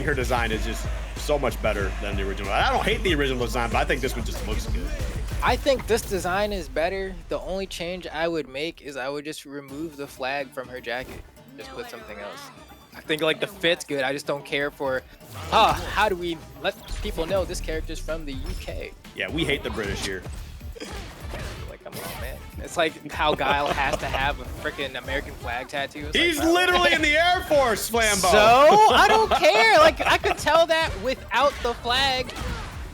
her design is just so much better than the original. I don't hate the original design, but I think this one just looks good. I think this design is better. The only change I would make is I would just remove the flag from her jacket. Just put something else. I think like the fit's good. I just don't care for, how do we let people know this character's from the UK? Yeah, we hate the British here. Like, come on, man. It's like how Guile has to have a freaking American flag tattoo. It's He's like, bro. literally in the Air Force, Flambeau. So I don't care. Like I could tell that without the flag.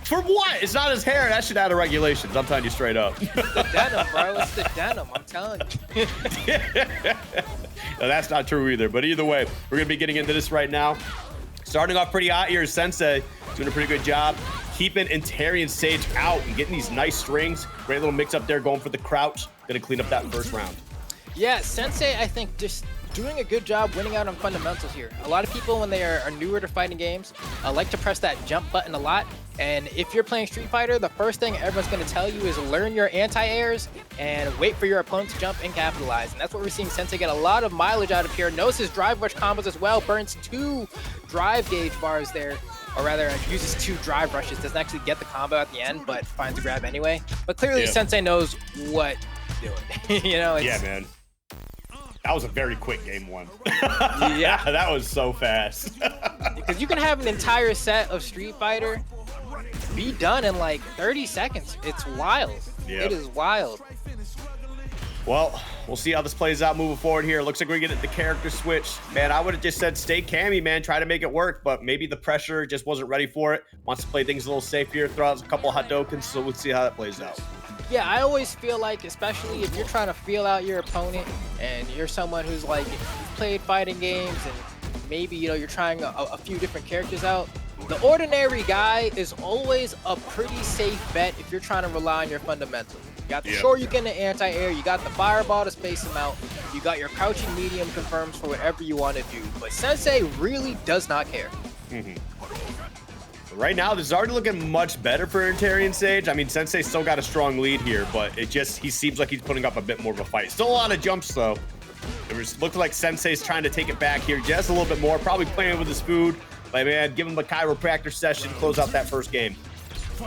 For what? It's not his hair. That shit out of regulations. I'm telling you straight up. The denim, bro. It's the denim. I'm telling you. No, that's not true either. But either way, we're going to be getting into this right now. Starting off pretty hot here is Sensei. Doing a pretty good job keeping AntarianSage out and getting these nice strings. Great little mix up there going for the crouch. Going to clean up that first round. Yeah, Sensei, I think, just doing a good job winning out on fundamentals here. A lot of people, when they are newer to fighting games, like to press that jump button a lot. And if you're playing Street Fighter, the first thing everyone's going to tell you is learn your anti-airs and wait for your opponent to jump and capitalize. And that's what we're seeing Sensei get a lot of mileage out of here. Knows his drive rush combos as well. Burns 2 drive gauge bars there. Or rather, uses 2 drive rushes. Doesn't actually get the combo at the end, but finds a grab anyway. But clearly, Sensei knows what he's doing. You know? Yeah, man. That was a very quick game one. Yeah, that was so fast. Because you can have an entire set of Street Fighter be done in like 30 seconds. It's wild. Yep. It is wild. Well, we'll see how this plays out moving forward here. Looks like we're getting the character switch. Man, I would have just said stay Cammy, man. Try to make it work, but maybe the pressure just wasn't ready for it. Wants to play things a little safe here. Throw out a couple of Hadokens, so we'll see how that plays out. Yeah, I always feel like, especially if you're trying to feel out your opponent and you're someone who's like played fighting games and maybe, you know, you're trying a few different characters out, the ordinary guy is always a pretty safe bet if you're trying to rely on your fundamentals. You got the Shoryuken and anti-air, you got the fireball to space him out, you got your crouching medium confirms for whatever you want to do. But Sensei really does not care. Right now, this is already looking much better for AntarianSage. I mean, Sensei still got a strong lead here, but he seems like he's putting up a bit more of a fight. Still a lot of jumps, though. It was looking like Sensei's trying to take it back here just a little bit more, probably playing with his food. But man, give him a chiropractor session, close out that first game.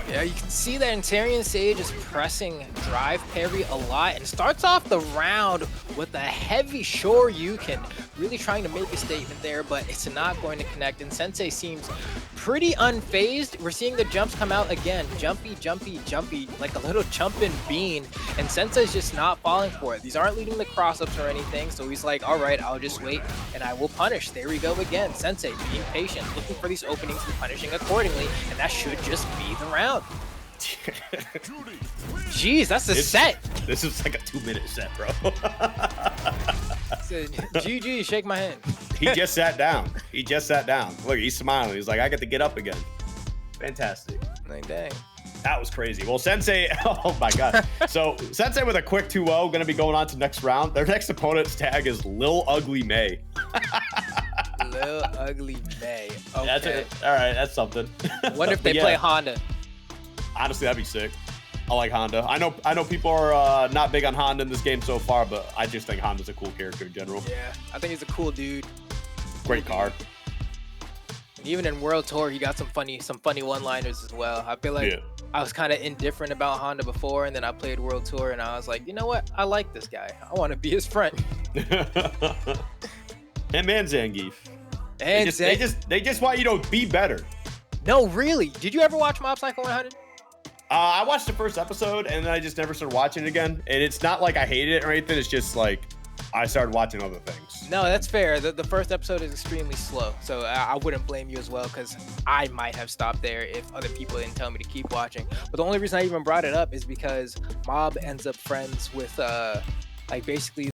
Yeah, you can see that AntarianSage is pressing drive parry a lot and starts off the round with a heavy Shoryuken, really trying to make a statement there, but it's not going to connect. And Sensei seems pretty unfazed. We're seeing the jumps come out again. Jumpy, jumpy, jumpy, like a little jumping bean. And Sensei's just not falling for it. These aren't leading to cross-ups or anything, so he's like, all right, I'll just wait and I will punish. There we go again. Sensei being patient, looking for these openings and punishing accordingly, and that should just be the round. Jeez, that's a set. This is like a 2-minute set, bro. GG, shake my hand. He just sat down. He just sat down. Look, he's smiling. He's like, I get to get up again. Fantastic. Like, dang. That was crazy. Well, Sensei, oh my God. So Sensei with a quick 2-0, going to be going on to next round. Their next opponent's tag is Lil Ugly May. Lil Ugly May. Okay. That's it. All right, that's something. What if they play Honda? Honestly, that'd be sick. I like Honda. I know people are not big on Honda in this game so far, but I just think Honda's a cool character in general. Yeah, I think he's a cool dude. Great car. Even in World Tour, he got some funny one-liners as well. I feel like I was kind of indifferent about Honda before, and then I played World Tour, and I was like, you know what? I like this guy. I want to be his friend. And man, Zangief. And they just want you to be better. No, really. Did you ever watch Mob Psycho 100? I watched the first episode, and then I just never started watching it again. And it's not like I hated it or anything. It's just like I started watching other things. No, that's fair. The first episode is extremely slow, so I wouldn't blame you as well, because I might have stopped there if other people didn't tell me to keep watching. But the only reason I even brought it up is because Mob ends up friends with like basically